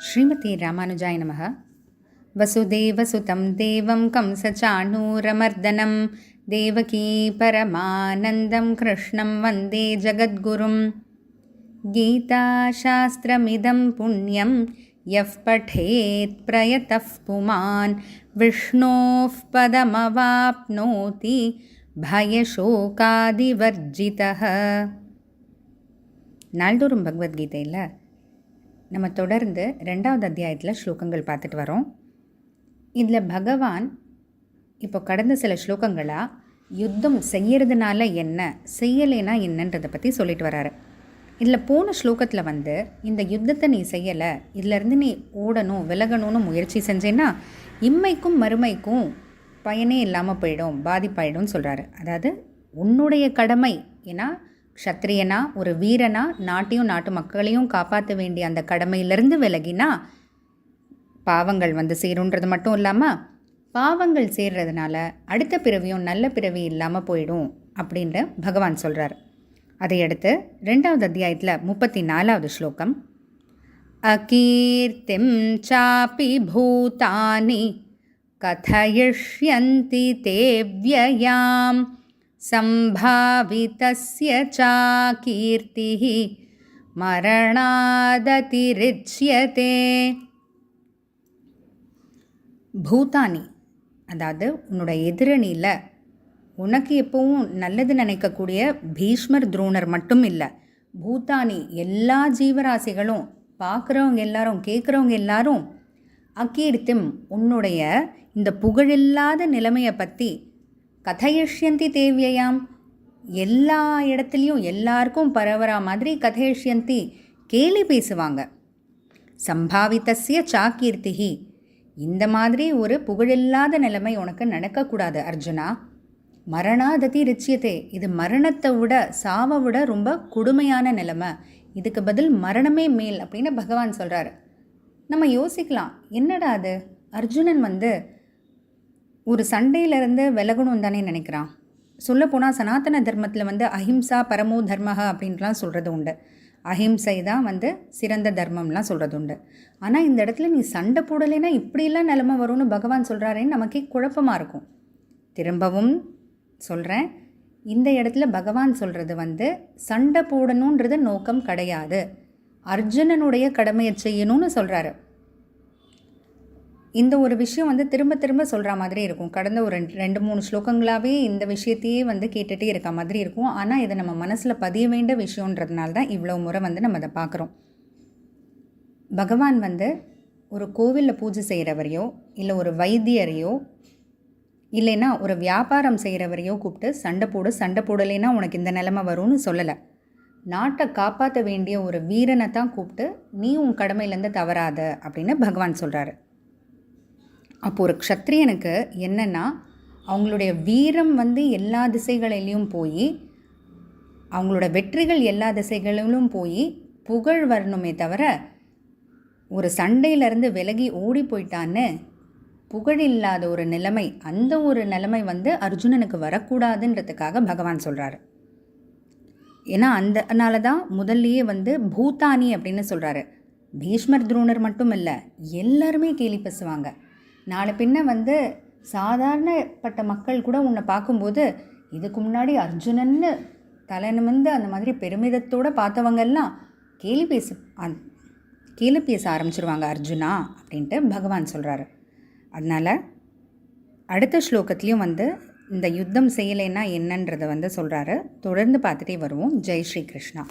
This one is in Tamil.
ஸ்ரீமதி ராமானுஜாய நமः. வசுதேவசுதம் தேவம் கம்சச்சாணூரமர்தனம் தேவகீ பரமானந்தம் கிருஷ்ணம் வந்தே ஜகத்குரும். கீதாசாஸ்திரமிதம் புண்ணியம் யஃப் படேத் பிரயதஃப் புமான் விஷ்ணோஃப் பதமவாப்னோதி பயசோகாதிவர்ஜிதः. நாள்தோறும் பகவத்கீதையில் நம்ம தொடர்ந்து 2வது அத்தியாயத்தில் ஸ்லோகங்கள் பார்த்துட்டு வரோம். இதில் பகவான் இப்போ கடந்த சில ஸ்லோகங்களாக யுத்தம் செய்யறதுனால என்ன, செய்யலைன்னா என்னன்றதை பற்றி சொல்லிட்டு வராரு. இதில் போன ஸ்லோகத்தில் இந்த யுத்தத்தை நீ செய்யலை, இதிலேருந்து நீ ஓடணும் விலகணும்னு முயற்சி செஞ்சேன்னா இம்மைக்கும் மறுமைக்கும் பயனே இல்லாமல் போயிடும், பாதிப்பாயிடும்னு சொல்கிறாரு. அதாவது உன்னுடைய கடமை, ஏன்னா க்ஷத்ரியனா ஒரு வீரனா நாட்டையும் நாட்டு மக்களையும் காப்பாற்ற வேண்டிய அந்த கடமையிலிருந்து விலகினா பாவங்கள் சேருன்றது மட்டும் இல்லாமல் பாவங்கள் சேர்றதுனால அடுத்த பிறவியும் நல்ல பிறவி இல்லாமல் போயிடும் அப்படின்ட்டு பகவான் சொல்கிறார். அதையடுத்து 2வது அத்தியாயத்தில் 34வது ஸ்லோகம், அகீர்த்திம் சாபி பூதானி கதயிஷ்யந்தி தேவ்யயாம் சம்பாவிதஸ்ய சாகீர்த்திஹ மரணாததிரிச்யதே. பூதானி, அதாவது உன்னோட எதிரணியில் உனக்கு எப்பவும் நல்லது நினைக்கக்கூடிய பீஷ்மர் துரோணர் மட்டும் இல்லை, பூதானி எல்லா ஜீவராசிகளும், பார்க்குறவங்க எல்லாரும் கேட்குறவங்க எல்லாரும் அகீர்த்திம் உன்னுடைய இந்த புகழில்லாத நிலைமையை பற்றி கதையஷ்யந்தி தேவ்யயாம் எல்லா இடத்துலையும் எல்லாருக்கும் பரவற மாதிரி கதையஷ்யந்தி கேலி பேசுவாங்க. சம்பாவிதஸ்ய சாகீர்த்திஹி, இந்த மாதிரி ஒரு புகழில்லாத நிலைமை உனக்கு நடக்கக்கூடாது அர்ஜுனா. மரணாததி ரிச்சியதே, இது மரணத்தை விட சாவை விட ரொம்ப கொடுமையான நிலைமை, இதுக்கு பதில் மரணமே மேல் அப்படின்னு பகவான் சொல்கிறார். நம்ம யோசிக்கலாம், என்னடா அது அர்ஜுனன் ஒரு சண்டையிலேருந்து விலகணும் தானே நினைக்கிறான். சொல்லப்போனால் சனாதன தர்மத்தில் அஹிம்சா பரமோ தர்மஹ அப்படின்லாம் சொல்கிறது உண்டு. அஹிம்சை தான் சிறந்த தர்மம்லாம் சொல்கிறது உண்டு. ஆனால் இந்த இடத்துல நீ சண்டை போடலைன்னா இப்படிலாம் நிலைமை வரும்னு பகவான் சொல்கிறாரேன்னு நமக்கே குழப்பமாக இருக்கும். திரும்பவும் சொல்கிறேன், இந்த இடத்துல பகவான் சொல்கிறது சண்டை போடணுன்றது நோக்கம் கிடையாது, அர்ஜுனனுடைய கடமையை செய்யணும்னு சொல்கிறாரு. இந்த ஒரு விஷயம் திரும்ப திரும்ப சொல்கிற மாதிரி இருக்கும். கடந்த ஒரு 2-3 ஸ்லோகங்களாகவே இந்த விஷயத்தையே கேட்டுகிட்டே இருக்க மாதிரி இருக்கும். ஆனால் இதை நம்ம மனசில் பதிய வேண்டிய விஷயன்றதுனால தான் இவ்வளோ முறை நம்ம அதை பார்க்குறோம். பகவான் ஒரு கோவிலில் பூஜை செய்கிறவரையோ இல்லை ஒரு வைத்தியரையோ இல்லைன்னா ஒரு வியாபாரம் செய்கிறவரையோ கூப்பிட்டு சண்டை போடலைன்னா உனக்கு இந்த நிலைமை வரும்னு சொல்லலை. நாட்டை காப்பாற்ற வேண்டிய ஒரு வீரனை தான் கூப்பிட்டு நீ உன் கடமையிலேருந்து தவறாத அப்படின்னு பகவான் சொல்கிறாரு. அப்போ ஒரு க்ஷத்ரியனுக்கு என்னென்னா அவங்களுடைய வீரம் எல்லா திசைகளிலையும் போய் அவங்களோட வெற்றிகள் எல்லா திசைகளிலும் போய் புகழ் வரணுமே தவிர ஒரு சண்டையிலேருந்து விலகி ஓடி போயிட்டான்னு புகழ் இல்லாத ஒரு நிலைமை, அந்த ஒரு நிலைமை அர்ஜுனனுக்கு வரக்கூடாதுன்றதுக்காக பகவான் சொல்கிறாரு. ஏன்னா அதனால தான் முதல்லையே பூதானி அப்படின்னு சொல்கிறாரு. பீஷ்மர் துரோணர் மட்டும் இல்லை, எல்லாருமே கேலி பேசுவாங்க. நாளை பின்ன சாதாரணப்பட்ட மக்கள் கூட உன்னை பார்க்கும்போது இதுக்கு முன்னாடி அர்ஜுனன்னு தலை நிமிர்ந்து அந்த மாதிரி பெருமிதத்தோடு பார்த்தவங்கெல்லாம் கேலி பேச ஆரம்பிச்சிருவாங்க அர்ஜுனா அப்படின்ட்டு பகவான் சொல்கிறாரு. அதனால் அடுத்த ஸ்லோகத்துலேயும் இந்த யுத்தம் செய்யலைன்னா என்னன்றதை சொல்கிறாரு. தொடர்ந்து பார்த்துட்டே வருவோம். ஜெய் ஸ்ரீ கிருஷ்ணா.